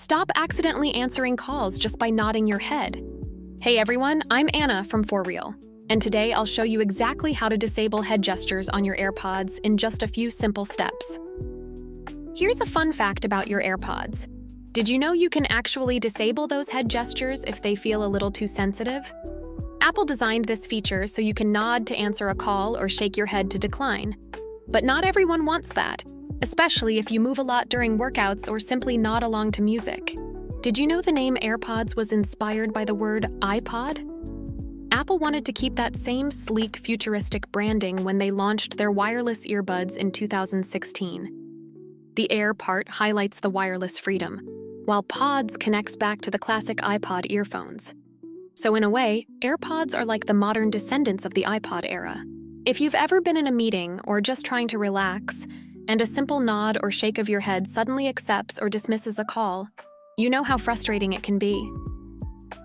Stop accidentally answering calls just by nodding your head. Hey everyone, I'm Anna from For Real, and today I'll show you exactly how to disable head gestures on your AirPods in just a few simple steps. Here's a fun fact about your AirPods. Did you know you can actually disable those head gestures if they feel a little too sensitive? Apple designed this feature so you can nod to answer a call or shake your head to decline. But not everyone wants that, especially if you move a lot during workouts or simply nod along to music. Did you know the name AirPods was inspired by the word iPod? Apple wanted to keep that same sleek, futuristic branding when they launched their wireless earbuds in 2016. The Air part highlights the wireless freedom, while Pods connects back to the classic iPod earphones. So in a way, AirPods are like the modern descendants of the iPod era. If you've ever been in a meeting or just trying to relax, and a simple nod or shake of your head suddenly accepts or dismisses a call, you know how frustrating it can be.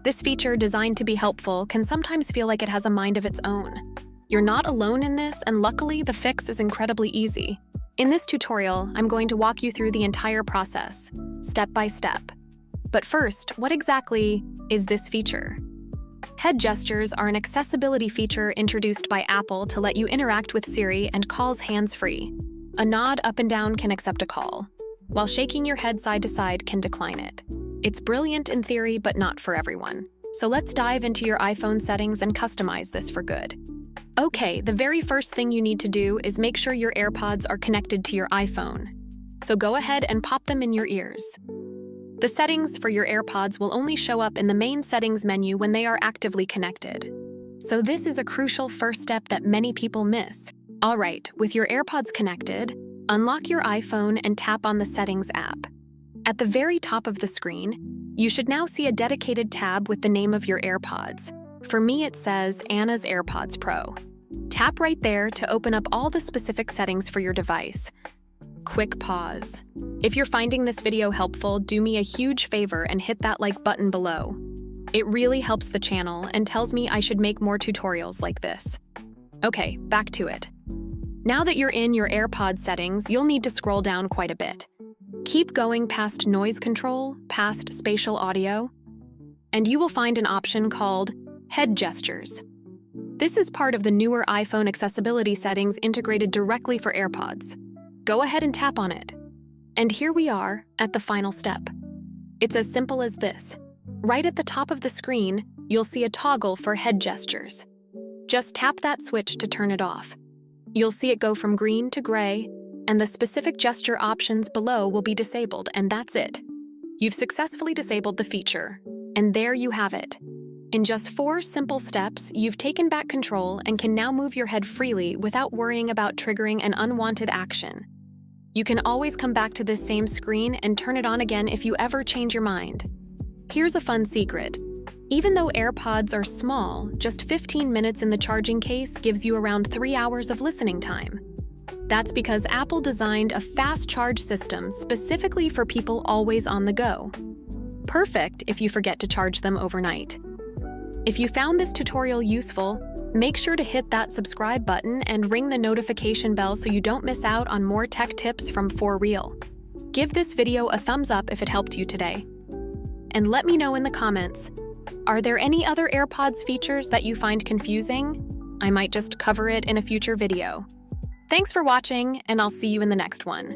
This feature, designed to be helpful, can sometimes feel like it has a mind of its own. You're not alone in this, and luckily the fix is incredibly easy. In this tutorial, I'm going to walk you through the entire process, step by step. But first, what exactly is this feature? Head gestures are an accessibility feature introduced by Apple to let you interact with Siri and calls hands-free. A nod up and down can accept a call, while shaking your head side to side can decline it. It's brilliant in theory, but not for everyone. So let's dive into your iPhone settings and customize this for good. Okay, the very first thing you need to do is make sure your AirPods are connected to your iPhone. So go ahead and pop them in your ears. The settings for your AirPods will only show up in the main settings menu when they are actively connected. So this is a crucial first step that many people miss. All right, with your AirPods connected, unlock your iPhone and tap on the Settings app. At the very top of the screen, you should now see a dedicated tab with the name of your AirPods. For me, it says Anna's AirPods Pro. Tap right there to open up all the specific settings for your device. Quick pause. If you're finding this video helpful, do me a huge favor and hit that like button below. It really helps the channel and tells me I should make more tutorials like this. Okay, back to it. Now that you're in your AirPod settings, you'll need to scroll down quite a bit. Keep going past noise control, past spatial audio, and you will find an option called Head Gestures. This is part of the newer iPhone accessibility settings integrated directly for AirPods. Go ahead and tap on it. And here we are at the final step. It's as simple as this. Right at the top of the screen, you'll see a toggle for head gestures. Just tap that switch to turn it off. You'll see it go from green to gray, and the specific gesture options below will be disabled, and that's it. You've successfully disabled the feature, and there you have it. In just 4 simple steps, you've taken back control and can now move your head freely without worrying about triggering an unwanted action. You can always come back to this same screen and turn it on again if you ever change your mind. Here's a fun secret. Even though AirPods are small, just 15 minutes in the charging case gives you around 3 hours of listening time. That's because Apple designed a fast charge system specifically for people always on the go. Perfect if you forget to charge them overnight. If you found this tutorial useful, make sure to hit that subscribe button and ring the notification bell so you don't miss out on more tech tips from For Real. Give this video a thumbs up if it helped you today. And let me know in the comments, are there any other AirPods features that you find confusing? I might just cover it in a future video. Thanks for watching, and I'll see you in the next one.